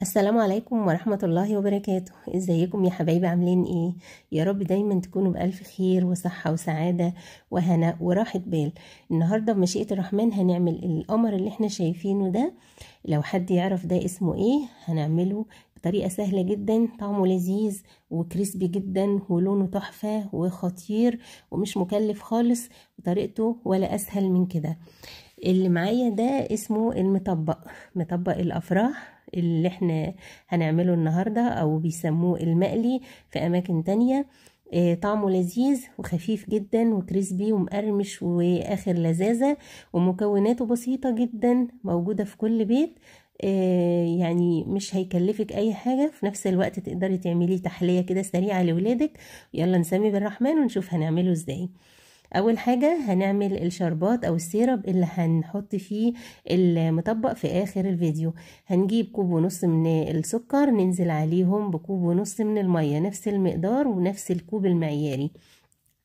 السلام عليكم ورحمة الله وبركاته. ازيكم يا حبايبي؟ عاملين ايه؟ يا رب دايما تكونوا بألف خير وصحة وسعادة وهناء وراحة بال. النهاردة بمشيئة الرحمن هنعمل القمر اللي احنا شايفينه ده. لو حد يعرف ده اسمه ايه هنعمله بطريقة سهلة جدا، طعمه لذيذ وكريسبي جدا ولونه تحفة وخطير ومش مكلف خالص، وطريقته ولا اسهل من كده. اللي معايا ده اسمه مطبق الافراح اللي احنا هنعمله النهاردة، او بيسموه المقلي في اماكن تانية. طعمه لذيذ وخفيف جدا وكريسبي ومقرمش واخر لذاذة، ومكوناته بسيطة جدا موجودة في كل بيت. يعني مش هيكلفك اي حاجة، في نفس الوقت تقدري تعملي تحلية كده سريعة لولادك. يلا نسمي بالرحمن ونشوف هنعمله ازاي. اول حاجة هنعمل الشربات او السيرب اللي هنحط فيه المطبق في اخر الفيديو. هنجيب كوب ونص من السكر، ننزل عليهم بكوب ونص من المية، نفس المقدار ونفس الكوب المعياري.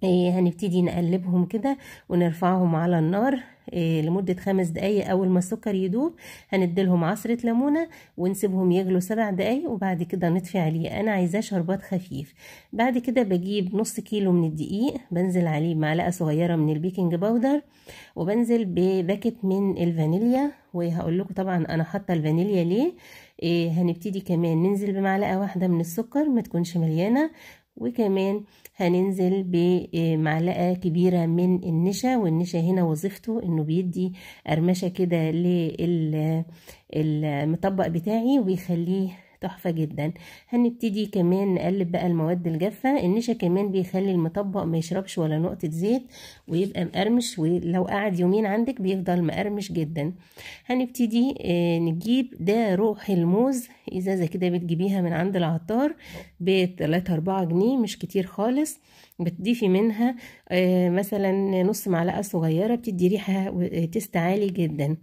هنبتدي نقلبهم كده ونرفعهم على النار لمدة 5 دقايق. أول ما السكر يدوب هنديلهم عصرة ليمونة ونسيبهم يغلوا 7 دقايق، وبعد كده نطفي عليه. أنا عايزاه شربات خفيف. بعد كده بجيب نص كيلو من الدقيق، بنزل عليه معلقة صغيرة من البيكنج باودر، وبنزل بباكت من الفانيليا. وهقول لكم طبعا أنا حاطة الفانيليا ليه. هنبتدي كمان ننزل بمعلقة واحدة من السكر، ما تكونش مليانة، وكمان هننزل بمعلقة كبيرة من النشا. والنشا هنا وظيفته انه بيدي قرمشة كده للمطبق بتاعي وبيخليه تحفة جدا. هنبتدي كمان نقلب بقى المواد الجافة. النشا كمان بيخلي المطبق ما يشربش ولا نقطة زيت ويبقى مقرمش، ولو قعد يومين عندك بيفضل مقرمش جدا. هنبتدي نجيب ده روح الموز، ازازة كده بتجيبيها من عند العطار ب3-4 جنيه، مش كتير خالص. بتضيفي منها مثلا نص معلقة صغيرة، بتدي ريحة وتست عالي جدا.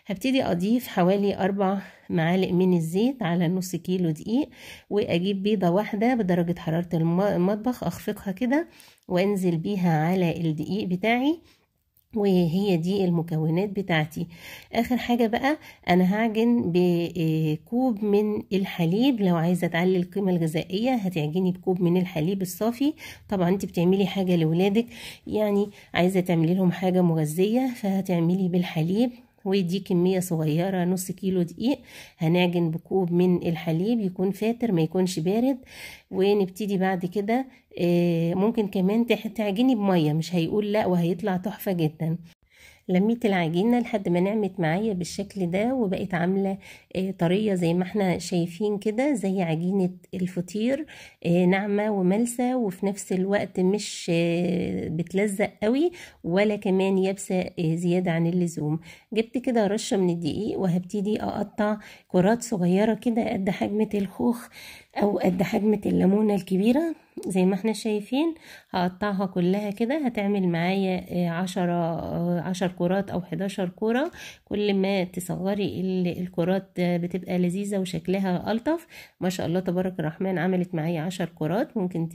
هبتدي اضيف حوالي 4 معالق من الزيت على نص كيلو دقيق، واجيب بيضة واحدة بدرجة حرارة المطبخ اخفقها كده وانزل بيها على الدقيق بتاعي. وهي دي المكونات بتاعتي. اخر حاجة بقى انا هعجن بكوب من الحليب. لو عايزة تعلي القيمة الغذائية هتعجني بكوب من الحليب الصافي. طبعا انت بتعملي حاجة لولادك، يعني عايزة تعملي لهم حاجة مغذية فهتعملي بالحليب. ودي كمية صغيرة، نص كيلو دقيق. هنعجن بكوب من الحليب يكون فاتر ما يكونش بارد. ونبتدي بعد كده ممكن كمان تعجني بمية، مش هيقول لا، وهيطلع تحفة جدا. لميت العجينة لحد ما نعمت معايا بالشكل ده، وبقت عاملة طرية زي ما احنا شايفين كده، زي عجينة الفطير، ناعمة وملسة، وفي نفس الوقت مش بتلزق قوي ولا كمان يابسة زيادة عن اللزوم. جبت كده رشة من الدقيق وهبتدي اقطع كرات صغيرة كده قد حجمة الخوخ او قد حجمة الليمونة الكبيرة زي ما احنا شايفين. هقطعها كلها كده، هتعمل معايا 10 كرات او 11 كرة. كل ما تصغري الكرات بتبقى لذيذة وشكلها ألطف. ما شاء الله تبارك الرحمن، عملت معايا 10 كرات، ممكن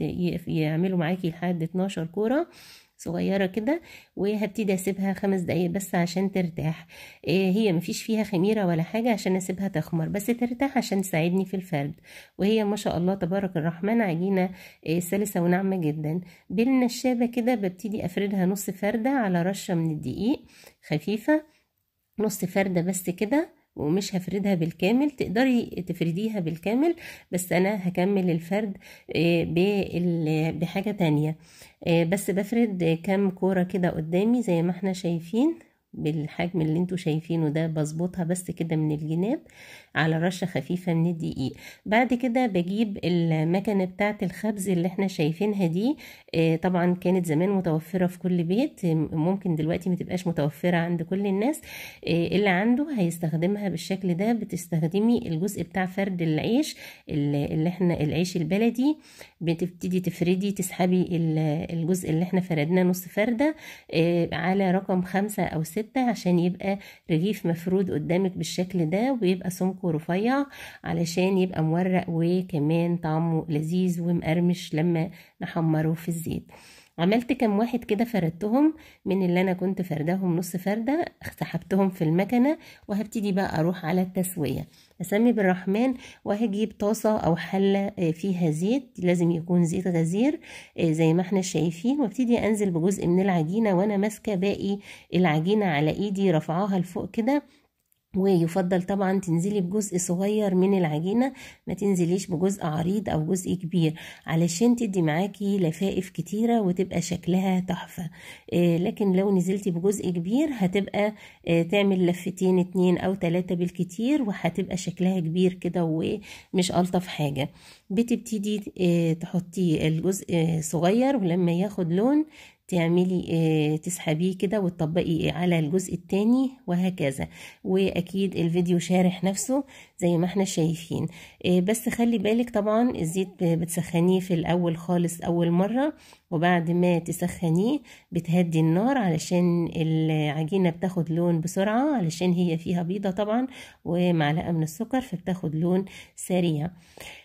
يعملوا معاكي لحد 12 كرة صغيرة كده. وهبتدي اسيبها 5 دقايق بس عشان ترتاح. هي مفيش فيها خميرة ولا حاجة، عشان اسيبها تخمر بس ترتاح عشان تساعدني في الفرد. وهي ما شاء الله تبارك الرحمن عجينة سلسة وناعمة جدا. بالنشابة كده ببتدي افردها نص فردة على رشة من الدقيق خفيفة، نص فردة بس كده، ومش هفردها بالكامل. تقدري تفرديها بالكامل بس انا هكمل الفرد بحاجة تانية. بس بفرد كام كورة كده قدامي زي ما احنا شايفين بالحجم اللي انتوا شايفينه ده. بظبطها بس كده من الجناب على رشة خفيفة من الدقيق. بعد كده بجيب المكنة بتاعة الخبز اللي احنا شايفينها دي. طبعا كانت زمان متوفرة في كل بيت، ممكن دلوقتي متبقاش متوفرة عند كل الناس. اللي عنده هيستخدمها بالشكل ده. بتستخدمي الجزء بتاع فرد العيش اللي احنا العيش البلدي، بتبتدي تفردي تسحبي الجزء اللي احنا فردناه نص فردة على رقم 5 أو 6 عشان يبقى رغيف مفرود قدامك بالشكل ده، ويبقى سمكه رفيع علشان يبقى مورق وكمان طعمه لذيذ ومقرمش لما نحمره في الزيت. عملت كام واحد كده فردتهم من اللي انا كنت فرداهم نص فردة، سحبتهم في المكنة وهبتدي بقى اروح على التسوية. اسمي بالرحمن، وهجيب طاسة او حلة فيها زيت، لازم يكون زيت غزير زي ما احنا شايفين، وابتدي انزل بجزء من العجينة وانا ماسكة باقي العجينة على ايدي رفعاها لفوق كده. ويفضل طبعا تنزلي بجزء صغير من العجينة، ما تنزليش بجزء عريض او جزء كبير علشان تدي معاكي لفائف كتيرة وتبقى شكلها تحفة. لكن لو نزلتي بجزء كبير هتبقى تعمل لفتين 2 أو 3 بالكتير، وهتبقى شكلها كبير كده ومش ألطف حاجة. بتبتدي تحطي الجزء صغير، ولما ياخد لون تعملي تسحبيه كده وتطبقي على الجزء التاني وهكذا. واكيد الفيديو شارح نفسه زي ما احنا شايفين. بس خلي بالك طبعا الزيت بتسخنيه في الاول خالص اول مرة، وبعد ما تسخنيه بتهدي النار علشان العجينة بتاخد لون بسرعة، علشان هي فيها بيضة طبعا ومعلقة من السكر فبتاخد لون سريع.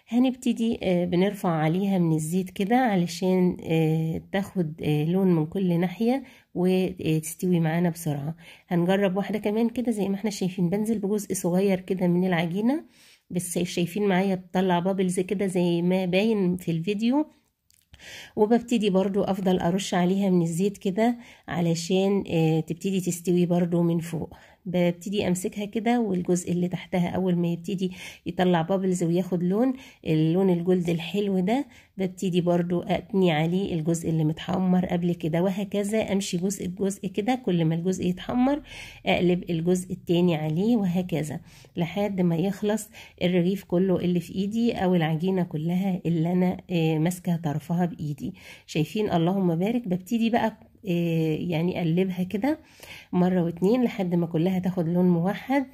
هنبتدي بنرفع عليها من الزيت كده علشان تاخد لون من كل ناحية وتستوي معانا بسرعة. هنجرب واحدة كمان كده زي ما احنا شايفين، بنزل بجزء صغير كده من العجينة، بس شايفين معايا بتطلع بابلز كده زي ما باين في الفيديو. وببتدي برضو افضل ارش عليها من الزيت كده علشان تبتدي تستوي برضو من فوق. ببتدي امسكها كده، والجزء اللي تحتها اول ما يبتدي يطلع بابلز وياخد اللون الجلد الحلو ده، ببتدي برضو اتني عليه الجزء اللي متحمر قبل كده، وهكذا امشي جزء بجزء كده. كل ما الجزء يتحمر اقلب الجزء التاني عليه وهكذا لحد ما يخلص الرغيف كله اللي في ايدي او العجينة كلها اللي انا ماسكة طرفها بايدي. شايفين اللهم بارك. ببتدي بقى يعني اقلبها كده مرة واتنين لحد ما كلها تاخد لون موحد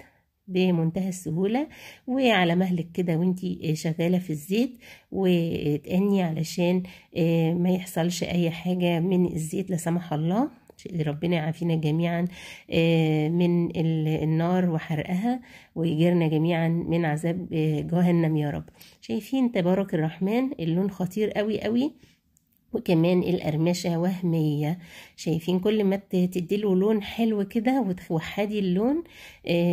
بمنتهى السهولة، وعلى مهلك كده وانتي شغالة في الزيت، وتقني علشان ما يحصلش اي حاجة من الزيت لا سمح الله. ربنا يعافينا جميعا من النار وحرقها، ويجرنا جميعا من عذاب جهنم يا رب. شايفين تبارك الرحمن اللون خطير قوي قوي، وكمان القرمشة وهمية. شايفين كل ما تديله لون حلو كده وتوحدي اللون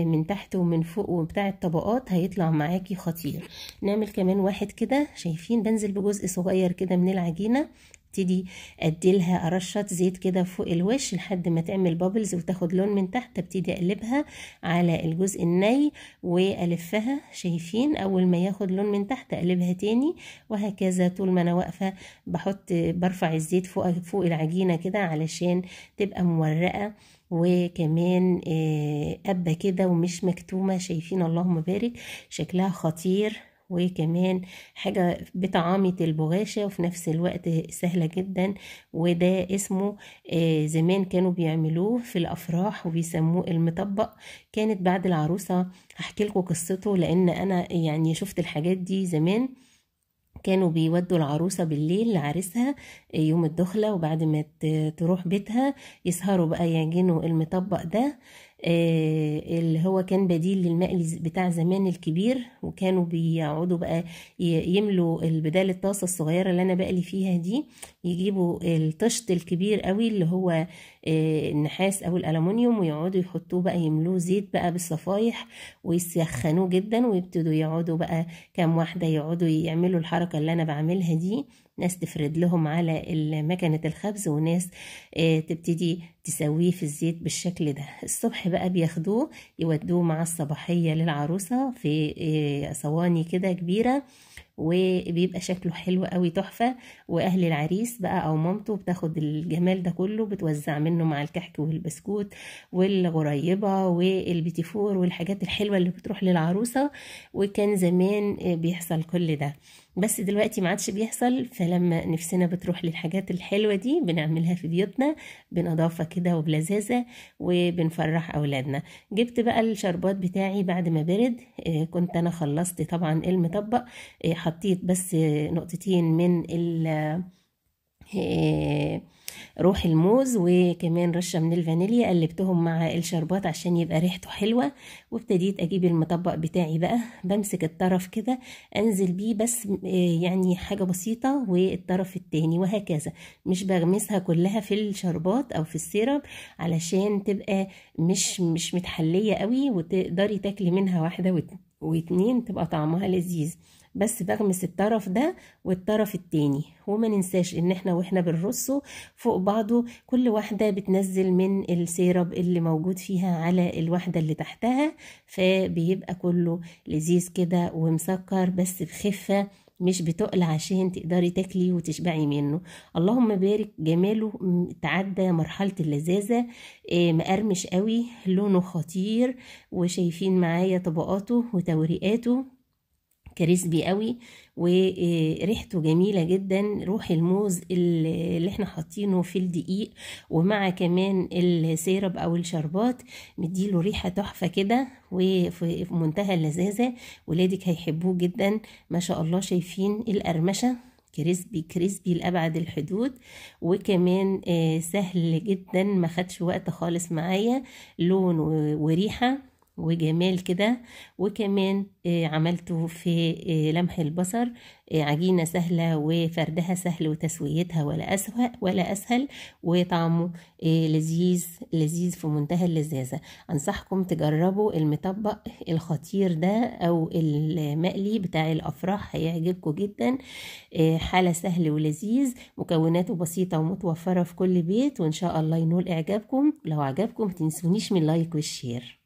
من تحت ومن فوق وبتاع الطبقات هيطلع معاكي خطير. نعمل كمان واحد كده. شايفين بنزل بجزء صغير كده من العجينة، ابتدي اديلها ارشط زيت كده فوق الوش لحد ما تعمل بابلز وتاخد لون من تحت. ابتدي اقلبها على الجزء الني والفها. شايفين اول ما ياخد لون من تحت اقلبها تاني، وهكذا طول ما انا واقفه برفع الزيت فوق العجينه كده علشان تبقى مورقه وكمان قبة كده ومش مكتومة. شايفين اللهم بارك شكلها خطير، وكمان حاجة بطعامة البغاشة وفي نفس الوقت سهلة جدا. وده اسمه زمان كانوا بيعملوه في الأفراح وبيسموه المطبق. كانت بعد العروسة هحكي لكم قصته، لأن أنا يعني شفت الحاجات دي زمان. كانوا بيودوا العروسة بالليل لعريسها يوم الدخلة، وبعد ما تروح بيتها يسهروا بقى يعجنوا المطبق ده اللي هو كان بديل للمقلي بتاع زمان الكبير. وكانوا بيقعدوا بقى يملوا البدال الطاسة الصغيرة اللي انا بقلي فيها دي، يجيبوا الطشت الكبير قوي اللي هو النحاس او الالومنيوم، ويقعدوا يحطوه بقى يملوه زيت بقى بالصفايح ويسخنوه جدا، ويبتدوا يقعدوا بقى كام واحدة يقعدوا يعملوا الحركة اللي انا بعملها دي. ناس تفرد لهم على مكنة الخبز، وناس تبتدي تسويه في الزيت بالشكل ده. الصبح بقى بياخدوه يودوه مع الصباحية للعروسة في صواني كده كبيرة، وبيبقى شكله حلو قوي تحفة. واهل العريس بقى او مامته بتاخد الجمال ده كله بتوزع منه مع الكحك والبسكوت والغريبة والبيتيفور والحاجات الحلوة اللي بتروح للعروسة. وكان زمان بيحصل كل ده، بس دلوقتي ما عادش بيحصل. فلما نفسنا بتروح للحاجات الحلوة دي بنعملها في بيوتنا بنظافة كده وبلذاذة، وبنفرح أولادنا. جبت بقى الشربات بتاعي بعد ما برد. كنت أنا خلصت طبعا المطبق، حطيت بس نقطتين من روح الموز وكمان رشة من الفانيليا، قلبتهم مع الشربات عشان يبقى ريحته حلوة. وابتديت اجيب المطبق بتاعي بقى، بمسك الطرف كده انزل بيه بس يعني حاجة بسيطة، والطرف التاني وهكذا، مش بغمسها كلها في الشربات او في السيرب علشان تبقى مش متحلية قوي، وتقدري تاكلي منها واحدة واتنين تبقى طعمها لذيذ. بس بغمس الطرف ده والطرف التاني. وما ننساش ان احنا واحنا بنرصه فوق بعضه كل واحدة بتنزل من السيرب اللي موجود فيها على الواحدة اللي تحتها، فبيبقى كله لذيذ كده ومسكر بس بخفة، مش بتقل عشان تقدري تاكلي وتشبعي منه. اللهم بارك، جماله تعدى مرحلة اللذاذة، مقرمش قوي، لونه خطير، وشايفين معايا طبقاته وتوريقاته كريسبي قوي، وريحته جميلة جدا. روح الموز اللي احنا حاطينه في الدقيق ومع كمان السيرب او الشربات مديله ريحة تحفة كده، وفي منتهى اللذاذة. ولادك هيحبوه جدا ما شاء الله. شايفين القرمشة كريسبي كريسبي لأبعد الحدود، وكمان سهل جدا، ما خدش وقت خالص معايا، لون وريحة وجمال كده. وكمان عملته في لمح البصر، عجينة سهلة وفردها سهل وتسويتها ولا أسهل، وطعمه لذيذ لذيذ في منتهى اللذاذة. أنصحكم تجربوا المطبق الخطير ده أو المقلي بتاع الأفراح، هيعجبكم جدا. حالة سهل ولذيذ، مكوناته بسيطة ومتوفرة في كل بيت، وإن شاء الله ينول إعجابكم. لو عجبكم متنسونيش من لايك والشير.